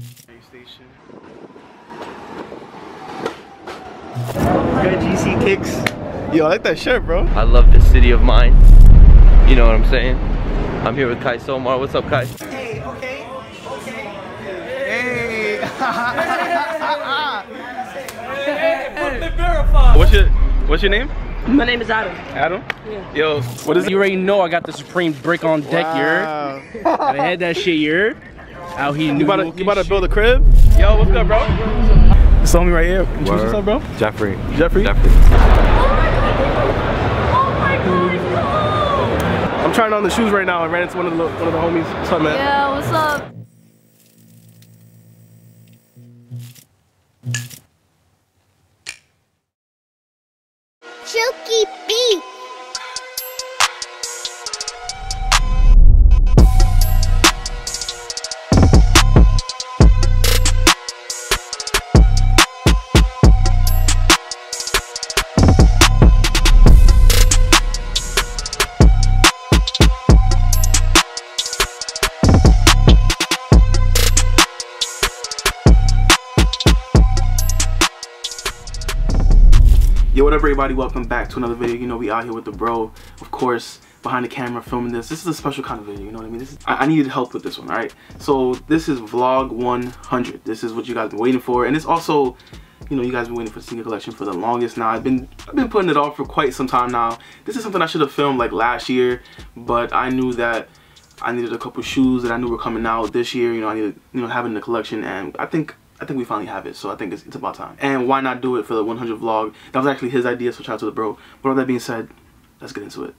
Station. Got Gckicks. Yo, I like that shirt, bro. I love this city of mine. You know what I'm saying? I'm here with Kai Somar. What's up, Kai? Hey, okay. Hey. What's your name? My name is Adam. Adam? Yeah. Yo, what is it? You already know I got the Supreme brick on deck here. I had that shit here. Out here, you about to build a crib? Yo, what's up, bro? This homie right here. Introduce yourself, bro. Jeffrey. Jeffrey? I'm trying on the shoes right now. I ran into one of the homies. What's up, man? Yeah, what's up? Chuki beat. Yo, what up, everybody? Welcome back to another video. You know, we out here with the bro, of course, behind the camera filming this. This is a special kind of video, you know what I mean? I needed help with this one, all right? So this is vlog 100. This is what you guys been waiting for, and it's also, you know, you guys been waiting for the sneaker collection for the longest now. I've been putting it off for quite some time now. This is something I should have filmed like last year, but I knew that I needed a couple shoes that I knew were coming out this year. You know, I needed, you know, having the collection, and I think we finally have it, so I think it's about time. And why not do it for the 100 vlog? That was actually his idea, so shout out to the bro. But all that being said, let's get into it.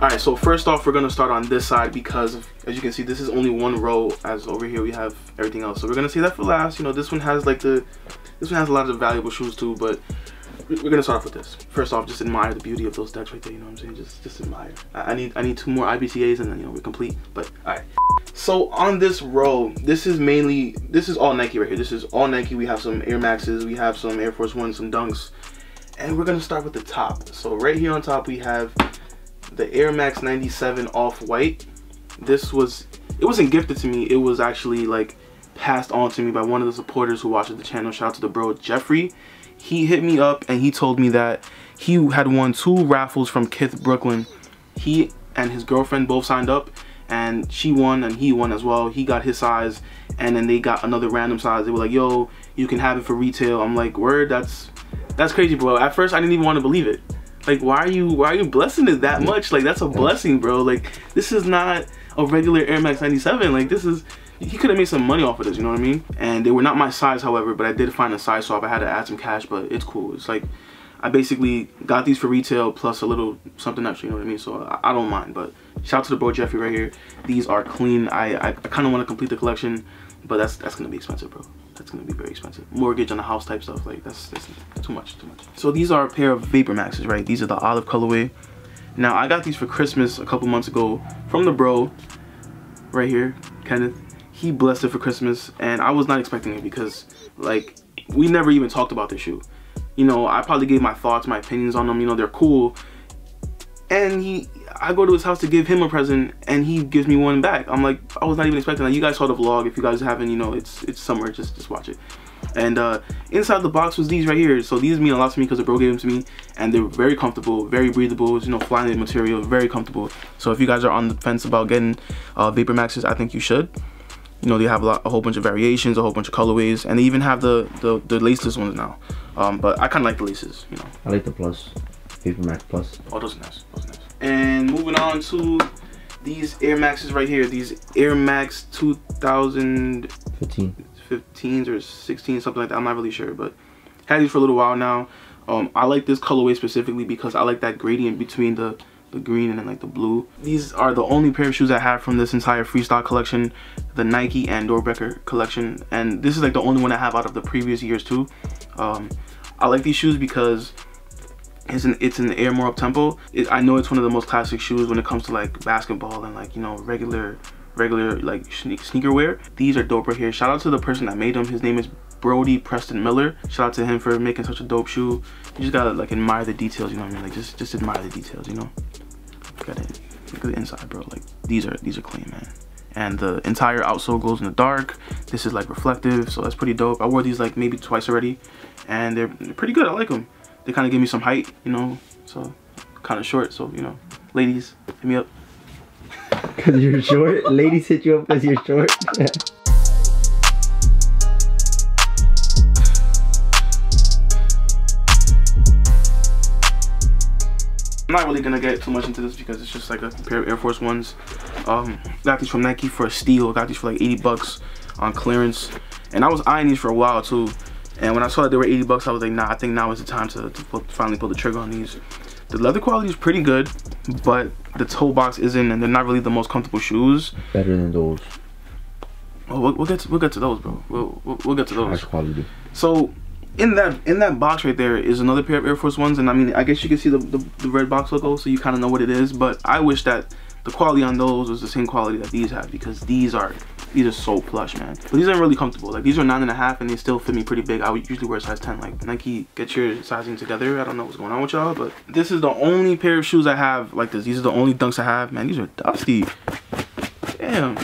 Alright, so first off, we're gonna start on this side because, as you can see, this is only one row, as over here we have everything else. So we're gonna save that for last. You know, this one has like this one has a lot of valuable shoes too, but we're gonna start off with this. First off, just admire the beauty of those decks right there, you know what I'm saying? Just admire. I need 2 more IBTAs and then, you know, we're complete. But alright. So on this row, this is all Nike right here. This is all Nike. We have some Air Maxes, we have some Air Force Ones, some Dunks. And we're gonna start with the top. So right here on top we have the Air Max 97 Off-White. It wasn't gifted to me, it was actually like passed on to me by one of the supporters who watches the channel. Shout out to the bro, Jeffrey. He hit me up and he told me that he had won 2 raffles from Kith Brooklyn. He and his girlfriend both signed up, and she won and he won as well. He got his size, and then they got another random size. They were like, yo, you can have it for retail. I'm like, word, that's crazy, bro. At first I didn't even want to believe it. Like, why are you blessing it that much? Like, that's a blessing, bro. Like, this is not a regular Air Max 97. Like, this is, he could have made some money off of this, you know what I mean? And they were not my size, however, but I did find a size swap. I had to add some cash, but it's cool. It's like, I basically got these for retail plus a little something extra, you know what I mean? So I don't mind, but shout out to the bro Jeffrey right here. These are clean. I kind of want to complete the collection, but that's gonna be expensive, bro. That's gonna be very expensive. Mortgage on the house type stuff, like that's too much. So these are a pair of Vapor Maxes, right? These are the olive colorway. Now I got these for Christmas a couple months ago from the bro right here, Kenneth. He blessed it for Christmas, and I was not expecting it because, like, we never even talked about this shoe. You know, I probably gave my thoughts, my opinions on them. You know, they're cool. And I go to his house to give him a present, and he gives me one back. I'm like, I was not even expecting that. You guys saw the vlog. If you guys haven't, you know, it's somewhere. Just watch it. And inside the box was these right here. So these mean a lot to me because the bro gave them to me, and they're very comfortable, very breathable. You know, fly-knit material, very comfortable. So if you guys are on the fence about getting Vapor Maxes, I think you should. You know, they have a whole bunch of variations, a whole bunch of colorways, and they even have the laceless ones now. But I kind of like the laces, you know. I like the Plus, Vapor Max Plus. Oh, those are nice. Those are nice. And moving on to these Air Maxes right here. These Air Max 2015s or 16, something like that. I'm not really sure, but had these for a little while now. I like this colorway specifically because I like that gradient between the green and then like the blue. These are the only pair of shoes I have from this entire freestyle collection, the Nike and Dorbrecker collection, and this is like the only one I have out of the previous years too. I like these shoes because it's in the Air more up tempo. I know it's one of the most classic shoes when it comes to like basketball and like, you know, regular like sneaker wear. These are dope right here. Shout out to the person that made them. His name is Brody Preston Miller. Shout out to him for making such a dope shoe. You just gotta like admire the details, you know what I mean? Like just admire the details, you know? Look at it. Look at the inside, bro. Like these are clean, man. And the entire outsole glows in the dark. This is like reflective, so that's pretty dope. I wore these like maybe twice already, and they're pretty good. I like them. They kind of give me some height, you know, so kind of short, so you know, ladies, hit me up. Cause you're short? Ladies hit you up cause you're short? I'm not really gonna get too much into this because it's just like a pair of Air Force Ones. Got these from Nike for a steal. Got these for like 80 bucks on clearance. And I was eyeing these for a while too. And when I saw that they were 80 bucks, I was like, nah, I think now is the time to finally pull the trigger on these. The leather quality is pretty good, but the toe box isn't, and they're not really the most comfortable shoes. Better than those. Oh, we'll get to those, bro. We'll get to those. Trash quality. So in that box right there is another pair of Air Force Ones, and I mean, I guess you can see the red box logo, so you kind of know what it is. But I wish that the quality on those was the same quality that these have, because these are so plush, man. But these aren't really comfortable. Like these are 9.5 and they still fit me pretty big. I would usually wear a size 10. Like Nike, get your sizing together. I don't know what's going on with y'all, but this is the only pair of shoes I have like this. These are the only Dunks I have. Man, these are dusty. Damn.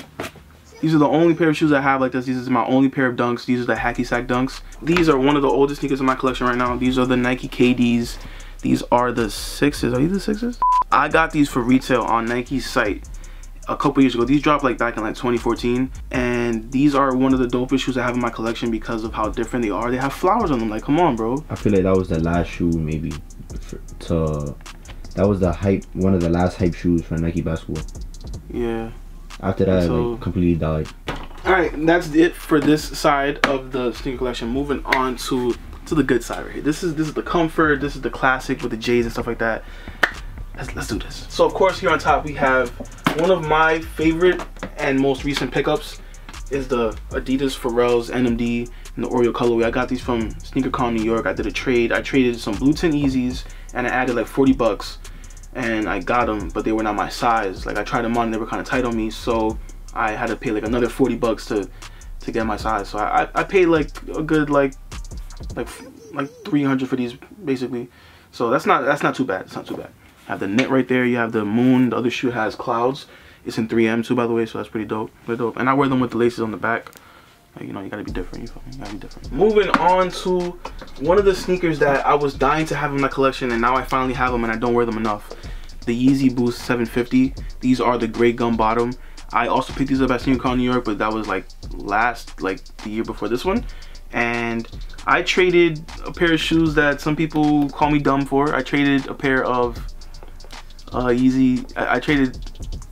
These are the only pair of shoes I have like this. These are my only pair of Dunks. These are the Hacky Sack Dunks. These are one of the oldest sneakers in my collection right now. These are the Nike KDs. These are the 6s. Are these the 6s? I got these for retail on Nike's site a couple years ago. These dropped like back in like 2014, and these are one of the dopest shoes I have in my collection because of how different they are. They have flowers on them. Like, come on, bro. I feel like that was the last shoe maybe that was the hype, one of the last hype shoes for Nike basketball. Yeah. After that, so, like, completely died. All right, that's it for this side of the sneaker collection. Moving on to the good side right here. This is the comfort. This is the classic with the J's and stuff like that. Let's do this. So of course, here on top we have one of my favorite and most recent pickups is the Adidas Pharrell's NMD in the Oreo colorway. I got these from SneakerCon New York. I did a trade. I traded some blue tint Yeezys and I added like 40 bucks. And I got them, but they were not my size. Like I tried them on, and they were kind of tight on me, so I had to pay like another 40 bucks to get my size. So I paid like a good like 300 for these basically. So that's not too bad. It's not too bad. I have the knit right there. You have the moon. The other shoe has clouds. It's in 3M too, by the way, so that's pretty dope. Pretty dope. And I wear them with the laces on the back. Like, you know, you gotta be different. You feel me? You gotta be different. Moving on to one of the sneakers that I was dying to have in my collection, and now I finally have them, and I don't wear them enough. The Yeezy Boost 750. These are the gray gum bottom. I also picked these up at SneakerCon New York, but that was like the year before this one. And I traded a pair of shoes that some people call me dumb for. I traded a pair of Yeezy. I traded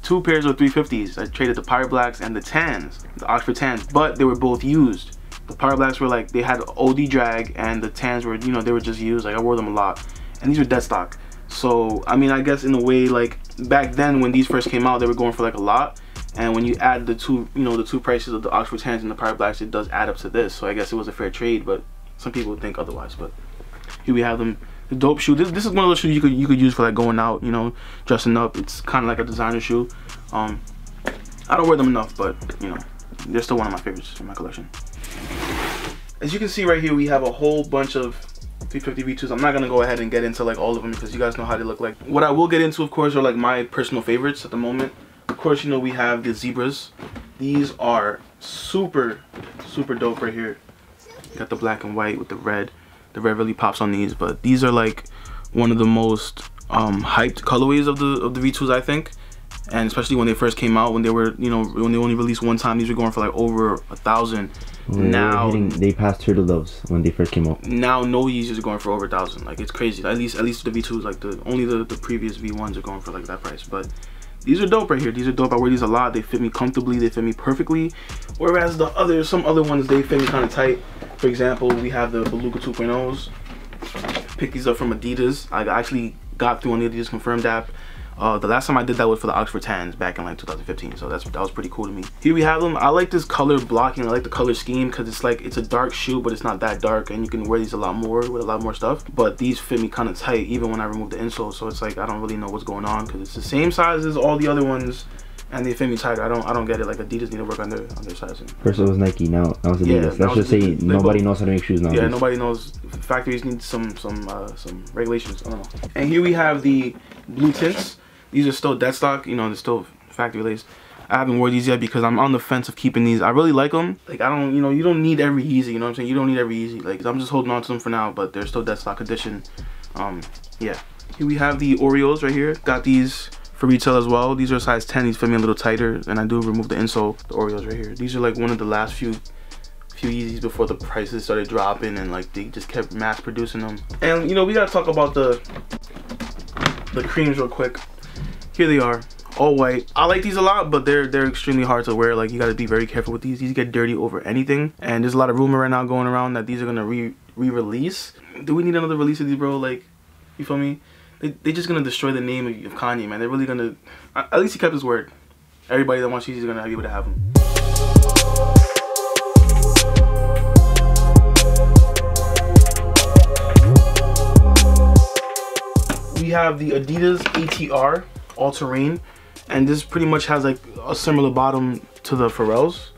2 pairs of 350s. I traded the Pirate Blacks and the Tans, the Oxford Tans, but they were both used. The Pirate Blacks were like, they had OD drag, and the Tans were, you know, they were just used. Like I wore them a lot, and these were dead stock. So I mean, I guess in a way, like back then when these first came out, they were going for like a lot. And when you add the two, you know, the two prices of the Oxford Tans and the Pirate Blacks, it does add up to this. So I guess it was a fair trade, but some people think otherwise. But here we have them. The dope shoe. This is one of those shoes you could use for like going out, you know, dressing up. It's kind of like a designer shoe. I don't wear them enough, but you know, they're still one of my favorites in my collection. As you can see right here, we have a whole bunch of 350 V2s. I'm not gonna go ahead and get into like all of them because you guys know how they look like. What I will get into, of course, are like my personal favorites at the moment. Of course, you know, we have the zebras. These are super dope right here. Got the black and white with the red. The red really pops on these, but these are like one of the most hyped colorways of the V2s, I think. And especially when they first came out, when they were, you know, when they only released one time, these were going for like over 1,000. Now they passed Turtle Doves when they first came out. Now no Yeezys are going for over 1,000. Like it's crazy. At least the V2s, like only the previous V1s are going for like that price. But these are dope right here. These are dope. I wear these a lot. They fit me comfortably. They fit me perfectly. Whereas some other ones, they fit me kind of tight. For example, we have the Beluga 2.0s. Picked these up from Adidas. I actually got through on the Adidas Confirmed app. The last time I did that was for the Oxford Tans back in like 2015, so that was pretty cool to me. Here we have them. I like this color blocking. I like the color scheme because it's like, it's a dark shoe, but it's not that dark, and you can wear these a lot more with a lot more stuff. But these fit me kind of tight even when I remove the insole, so it's like I don't really know what's going on because it's the same size as all the other ones, and they fit me tighter. I don't get it. Like Adidas need to work on their sizing. First it was Nike, now it's Adidas. Yeah, Let's just say nobody knows how to make shoes now. Yeah, nobody knows. Factories need some regulations. I don't know. And here we have the blue tints. These are still dead stock. You know, they're still factory laced. I haven't worn these yet because I'm on the fence of keeping these. I really like them. Like, I don't, you know, you don't need every Yeezy. You know what I'm saying? You don't need every Yeezy. Like, I'm just holding on to them for now, but they're still dead stock edition. Yeah. Here we have the Oreos right here. Got these for retail as well. These are size 10. These fit me a little tighter, and I do remove the insole. The Oreos right here. These are like one of the last few Yeezys before the prices started dropping, and like they just kept mass producing them. And you know, we gotta talk about the creams real quick. Here they are, all white. I like these a lot, but they're extremely hard to wear. Like, you gotta be very careful with these. These get dirty over anything, and there's a lot of rumor right now going around that these are gonna re-release. Do we need another release of these, bro? Like, you feel me? They're just gonna destroy the name of Kanye, man. They're really gonna. At least he kept his word. Everybody that wants these is gonna be able to have them. We have the Adidas ATR all-terrain, and this pretty much has like a similar bottom to the Pharrells.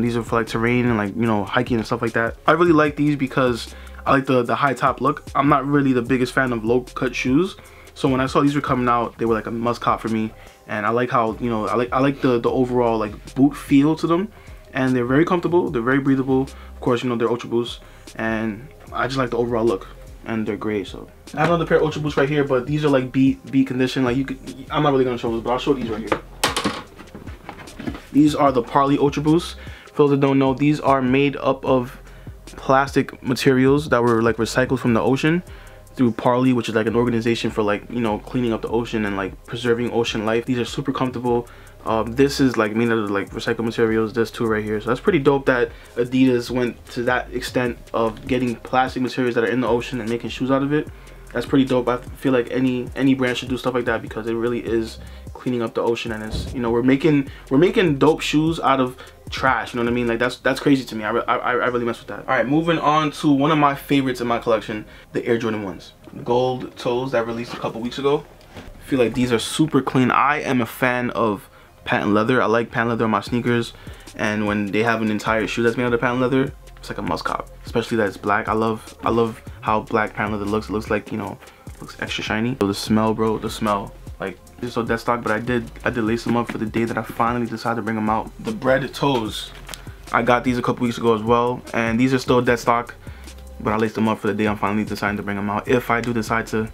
These are for like terrain and, like, you know, hiking and stuff like that. I really like these because I like the high top look. I'm not really the biggest fan of low cut shoes, so when I saw these were coming out, they were like a must cop for me. And I like how, you know, I like the overall like boot feel to them, and they're very comfortable, they're very breathable. Of course, you know, they're Ultra Boost, and I just like the overall look, and they're great. So I have another pair of Ultra Boosts right here, but these are like beat condition. Like, you could, I'm not really gonna show those, but I'll show these right here. These are the Parley Ultra Boosts. For those that don't know, these are made up of plastic materials that were like recycled from the ocean through Parley, which is like an organization for, like, you know, cleaning up the ocean and like preserving ocean life. These are super comfortable. This is like made out of like recycled materials, this too right here. So that's pretty dope that Adidas went to that extent of getting plastic materials that are in the ocean and making shoes out of it. That's pretty dope. I feel like any brand should do stuff like that, because it really is cleaning up the ocean, and it's, you know, we're making dope shoes out of trash. You know what I mean? Like, that's crazy to me. I really mess with that. All right, moving on to one of my favorites in my collection, the Air Jordan 1s, gold toes that released a couple weeks ago. I feel like these are super clean. I am a fan of patent leather. I like patent leather on my sneakers, and when they have an entire shoe that's made out of patent leather, it's like a must cop, especially that it's black. I love how black patent leather looks. It looks like, you know, looks extra shiny. So the smell, bro, the smell, like, they're so dead stock, but I did lace them up for the day that I finally decided to bring them out. The bread toes, I got these a couple weeks ago as well, and these are still dead stock, but I laced them up for the day I'm finally deciding to bring them out, if I do decide to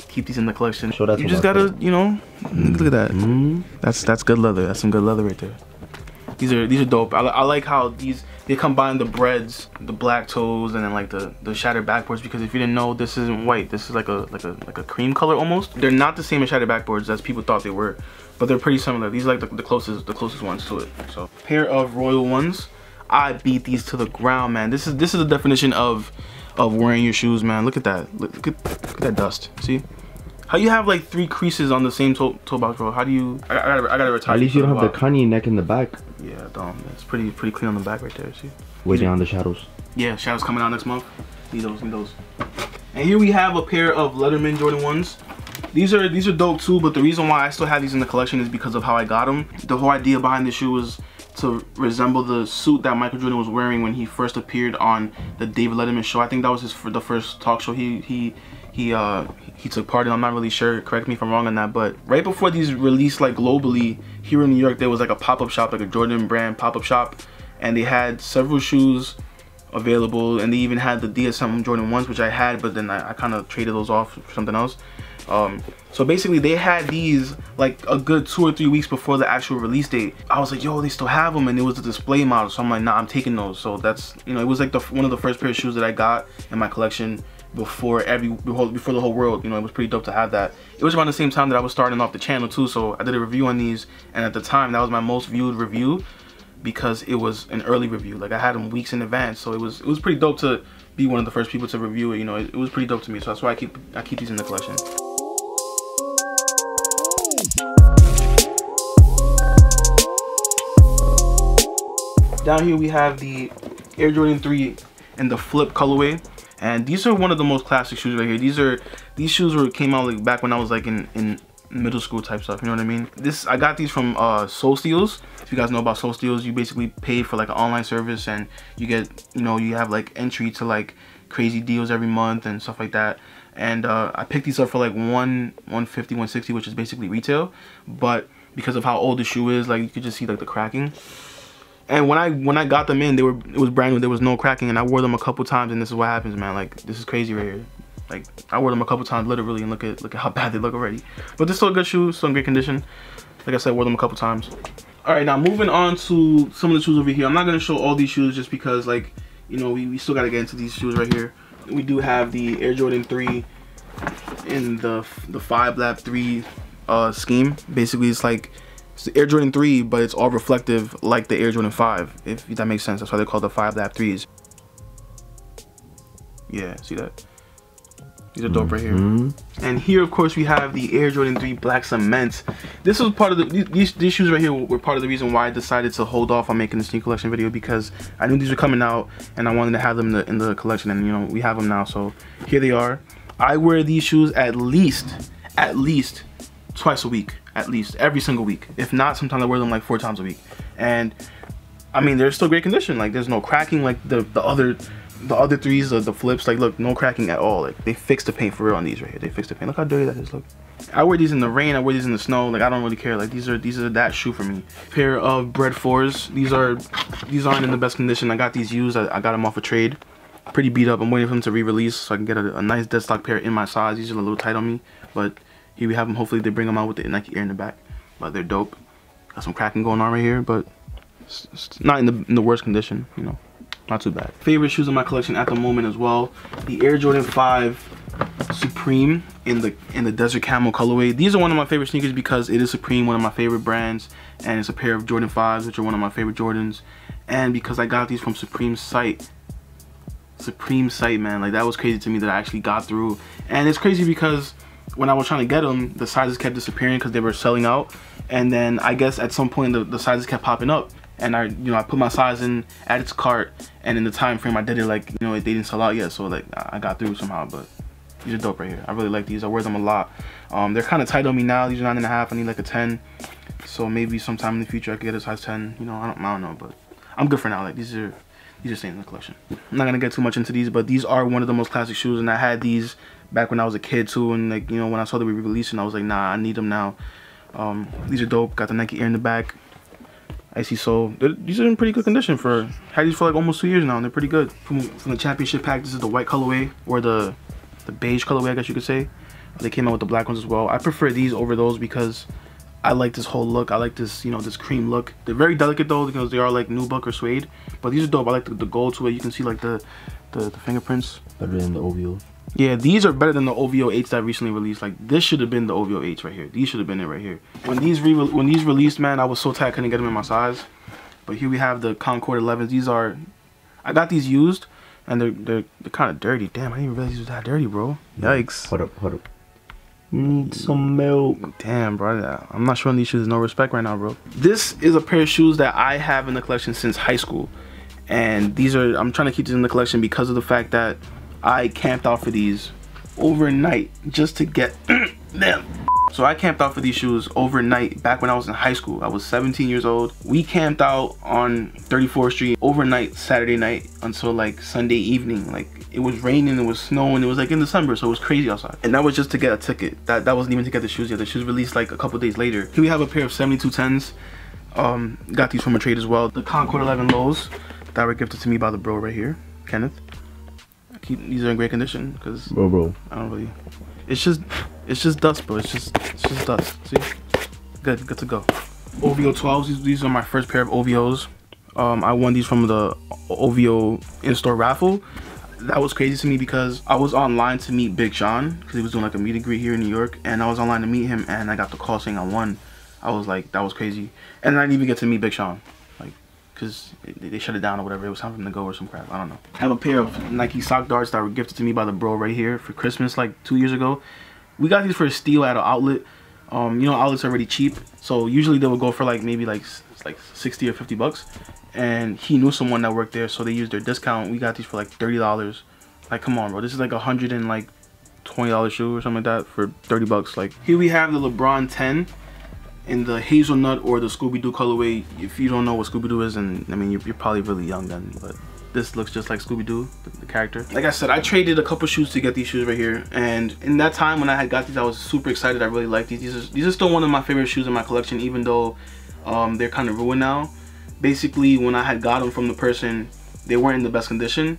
keep these in the collection. Show that. You just gotta, you know, look at that. That's good leather. That's some good leather right there. These are dope. I like how they combine the breads, the black toes, and then like the shattered backboards, because if you didn't know, this isn't white. This is like a cream color almost. They're not the same as shattered backboards as people thought they were, but they're pretty similar. These are like the closest ones to it. So, pair of Royal ones. I beat these to the ground, man. This is the definition of wearing your shoes, man. Look at that. Look at that dust. See? How you have like 3 creases on the same toe box, bro? How do you? I gotta retire. At least you don't have the Kanye neck in the back. Yeah, don't. It's pretty clean on the back right there. See? Waiting on the shadows. Yeah, shadows coming out next month. Need those. And here we have a pair of Letterman Jordan 1s. These are dope too, but the reason why I still have these in the collection is because of how I got them. The whole idea behind the shoe was to resemble the suit that Michael Jordan was wearing when he first appeared on the David Letterman show. I think that was the first talk show he took part in. I'm not really sure, correct me if I'm wrong on that, but right before these released like globally, here in New York there was like a pop-up shop, like a Jordan brand pop-up shop, and they had several shoes available, and they even had the DSM Jordan 1s, which I had, but then I kind of traded those off for something else. So basically they had these like a good 2 or 3 weeks before the actual release date. I was like, yo, they still have them, and it was a display model, so I'm like, nah, I'm taking those. So that's, you know, it was like one of the first pair of shoes that I got in my collection before the whole world. You know, it was pretty dope to have that. It was around the same time that I was starting off the channel too, so I did a review on these, and at the time that was my most viewed review because it was an early review. Like, I had them weeks in advance, so it was pretty dope to be one of the first people to review it. You know, it was pretty dope to me, so that's why I keep these in the collection. Down here we have the Air Jordan 3 in the flip colorway, and these are one of the most classic shoes right here. These shoes came out like back when I was like in middle school type stuff, you know what I mean? I got these from Soul Steals. If you guys know about Soul Steals, you basically pay for like an online service and you get, you know, you have like entry to like crazy deals every month and stuff like that. And I picked these up for like $150, $160, which is basically retail. But because of how old the shoe is, like you could just see like the cracking. And when I got them in, it was brand new. There was no cracking, and I wore them a couple times, and this is what happens, man. Like, this is crazy right here. Like, I wore them a couple times literally, and look at how bad they look already. But they're still a good shoe, still in great condition. Like I said, I wore them a couple times. All right, now moving on to some of the shoes over here. I'm not gonna show all these shoes just because, like, you know, we still gotta get into these shoes right here. We do have the Air Jordan 3 in the 5 Lab 3 scheme. Basically, it's like it's the Air Jordan 3, but it's all reflective like the Air Jordan 5, if that makes sense. That's why they're called the 5 Lab 3s. Yeah, see that? These are dope right here. And here, of course, we have the Air Jordan 3 Black Cement. This was part of the, these shoes right here were part of the reason why I decided to hold off on making the sneaker collection video, because I knew these were coming out and I wanted to have them in the collection, and you know, we have them now, so here they are. I wear these shoes at least twice a week, at least every single week. If not, sometimes I wear them like 4 times a week. And I mean, they're still great condition. Like, there's no cracking like the other 3s, the flips. Like, look, no cracking at all. Like, they fixed the paint for real on these right here. They fixed the paint. Look how dirty that is. Look, I wear these in the rain, I wear these in the snow. Like, I don't really care. Like, these are that shoe for me. Pair of Bread 4s. These aren't in the best condition. I got these used. I got them off a trade. Pretty beat up. I'm waiting for them to re-release so I can get a nice dead stock pair in my size. These are a little tight on me, but here we have them. Hopefully they bring them out with the Nike Air in the back, but they're dope. Got some cracking going on right here, but it's not in the worst condition, you know, not too bad. Favorite shoes in my collection at the moment as well, the Air Jordan 5 Supreme in the Desert Camel colorway. These are one of my favorite sneakers because it is Supreme, one of my favorite brands, and it's a pair of Jordan 5s, which are one of my favorite Jordans, and because I got these from Supreme's site, man. Like, that was crazy to me that I actually got through. And it's crazy because when I was trying to get them, the sizes kept disappearing because they were selling out. And then I guess at some point the sizes kept popping up, and I put my size in, added to cart, and in the time frame I did it, like, you know, they didn't sell out yet, so like I got through somehow. But these are dope right here. I really like these. I wear them a lot. They're kind of tight on me now. These are 9.5. I need like a 10, so maybe sometime in the future I could get a size 10. You know, I don't know, but I'm good for now. Like, these are staying in the collection. I'm not gonna get too much into these, but these are one of the most classic shoes, and I had these back when I was a kid too, and like, you know, when I saw they were releasing, I was like, nah, I need them now. These are dope. Got the Nike Air in the back. Icy sole. These are in pretty good condition. Had these for like almost 2 years now, and they're pretty good. From the championship pack, this is the white colorway, or the beige colorway, I guess you could say. They came out with the black ones as well. I prefer these over those because I like this whole look. I like this, you know, this cream look. They're very delicate though because they are like nubuck or suede, but these are dope. I like the gold to it. You can see like the fingerprints. Better than the OVO. Yeah, these are better than the OVO 8s that recently released. Like, this should have been the OVO 8s right here. These should have been it right here. When these released, man, I was so tight I couldn't get them in my size. But here we have the Concord 11s. These are, I got these used, and they're kind of dirty. Damn, I didn't even realize these were that dirty, bro. Yikes. Hold up. Need some milk. Damn, bro. I'm not showing these shoes no respect right now, bro. This is a pair of shoes that I have in the collection since high school. And these are, I'm trying to keep these in the collection because of the fact that I camped out for these overnight just to get them. So I camped out for these shoes overnight back when I was in high school. I was 17 years old. We camped out on 34th Street overnight Saturday night until like Sunday evening. Like, it was raining, it was snowing, it was like in December, so it was crazy outside. And that was just to get a ticket. That wasn't even to get the shoes yet. The shoes released like a couple days later. Here we have a pair of 7210s. Got these from a trade as well. The Concord 11 lows that were gifted to me by the bro right here, Kenneth. These are in great condition because bro, I don't really. It's just dust, bro. It's just dust. See, good to go. OVO 12s. These are my first pair of OVOs. I won these from the OVO in-store raffle. That was crazy to me because I was online to meet Big Sean because he was doing like a meet and greet here in New York, and I was online to meet him, and I got the call saying I won. I was like, that was crazy, and I didn't even get to meet Big Sean, like, because they shut it down or whatever. It was time for him to go or some crap. I don't know. I have a pair of Nike sock darts that were gifted to me by the bro right here for Christmas like 2 years ago. We got these for a steal at an outlet. You know, outlets are already cheap, so usually they would go for like maybe like 60 or 50 bucks. And he knew someone that worked there, so they used their discount. We got these for like $30. Like, come on, bro. This is like $120 $20 shoe or something like that for 30 bucks. Like, here we have the LeBron 10 in the hazelnut or the Scooby-Doo colorway. If you don't know what Scooby-Doo is, and I mean, you're probably really young then, but this looks just like Scooby-Doo, the character. Like I said, I traded a couple shoes to get these shoes right here, and in that time when I had got these, I was super excited. I really liked these. These are still one of my favorite shoes in my collection, even though they're kind of ruined now. Basically, when I had got them from the person, they weren't in the best condition,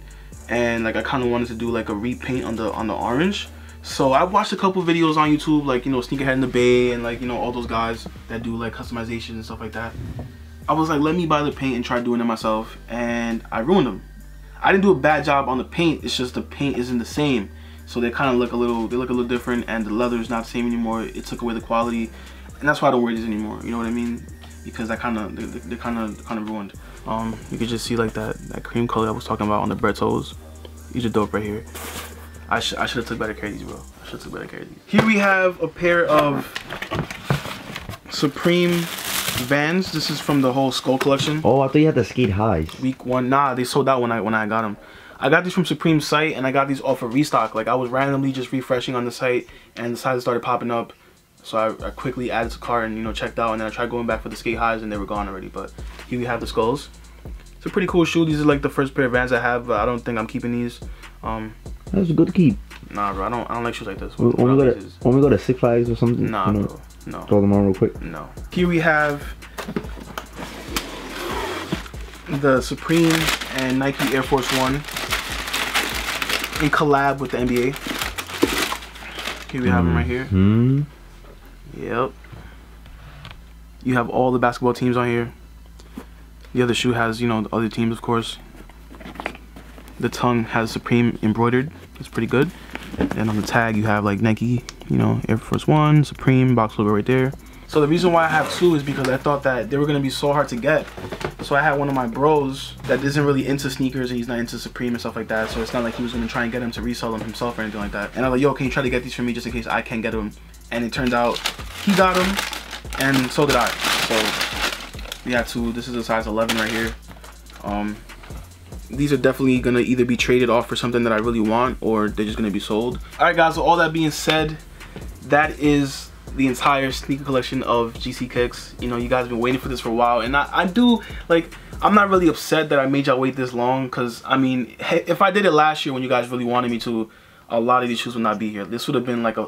and like I kind of wanted to do like a repaint on the orange. So I watched a couple videos on YouTube, like, you know, Sneakerhead in the Bay and like, you know, all those guys that do like customization and stuff like that. I was like, let me buy the paint and try doing it myself, and I ruined them. I didn't do a bad job on the paint, it's just the paint isn't the same. So they kind of look a little different, and the leather is not the same anymore. It took away the quality, and that's why I don't wear these anymore. You know what I mean? Because they're kind of ruined. You can just see like that cream color I was talking about on the bread toes. These are dope right here. I should have took better care of these, bro. I should have took better care of these. Here we have a pair of Supreme Vans. This is from the whole Skull collection. Oh, I thought you had the skate highs. Week 1. Nah, they sold out when I got them. I got these from Supreme's site, and I got these off of restock. Like, I was randomly just refreshing on the site, and the sizes started popping up. So I quickly added to cart and, you know, checked out, and then I tried going back for the skate highs, and they were gone already. But here we have the Skulls. It's a pretty cool shoe. These are like the first pair of Vans I have, but I don't think I'm keeping these. That's good to keep. Nah, bro, I don't like shoes like this. When we go to Six Flags or something, nah, you know, bro, no. throw them on real quick. No. Here we have the Supreme and Nike Air Force One in collab with the NBA. Here we have them right here. Yep. You have all the basketball teams on here. The other shoe has, you know, the other teams, of course. The tongue has Supreme embroidered. It's pretty good. And on the tag, you have like Nike, you know, Air Force One, Supreme, box logo right there. So the reason why I have two is because I thought that they were gonna be so hard to get. So I had one of my bros that isn't really into sneakers, and he's not into Supreme and stuff like that. So it's not like he was gonna try and get them to resell them himself or anything like that. And I was like, yo, can you try to get these for me just in case I can't get them? And it turned out he got them, and so did I. So we have two. This is a size 11 right here. These are definitely gonna either be traded off for something that I really want, or they're just gonna be sold. All right, guys. So all that being said, that is the entire sneaker collection of Gckicks. You know, you guys have been waiting for this for a while, and I do, like, I'm not really upset that I made y'all wait this long, because I mean, if I did it last year when you guys really wanted me to, a lot of these shoes would not be here. This would have been like a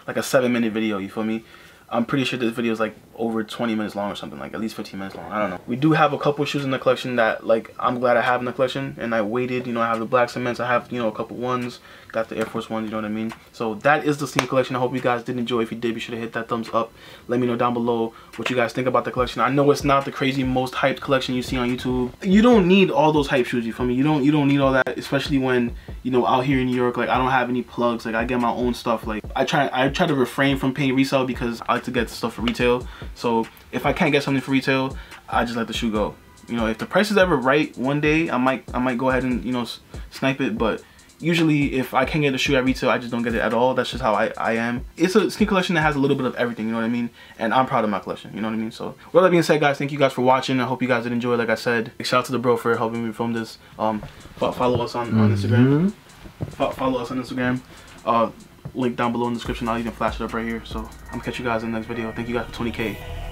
7-minute video, you feel me? I'm pretty sure this video is like over 20 minutes long or something, like at least 15 minutes long. I don't know. We do have a couple shoes in the collection that, like, I'm glad I have in the collection, and I waited. You know, I have the black cements, I have, you know, a couple ones, got the Air Force Ones, you know what I mean? So that is the sneaker collection. I hope you guys did enjoy. If you did, be sure to hit that thumbs up. Let me know down below what you guys think about the collection. I know it's not the crazy most hyped collection you see on YouTube. You don't need all those hype shoes, you feel me? You don't need all that, especially when, you know, out here in New York, like, I don't have any plugs. Like, I get my own stuff. Like, I try to refrain from paying resale because I like to get stuff for retail. So if I can't get something for retail, I just let the shoe go. You know, if the price is ever right one day, I might go ahead and, you know, snipe it. But usually if I can't get the shoe at retail, I just don't get it at all. That's just how I am. It's a sneaker collection that has a little bit of everything, you know what I mean? And I'm proud of my collection, you know what I mean? So with that being said, guys, thank you guys for watching. I hope you guys did enjoy. Like I said, shout out to the bro for helping me film this. Follow us on Instagram. Follow us on Instagram. Link down below in the description. I'll even flash it up right here. So I'm gonna catch you guys in the next video. Thank you guys for 20K.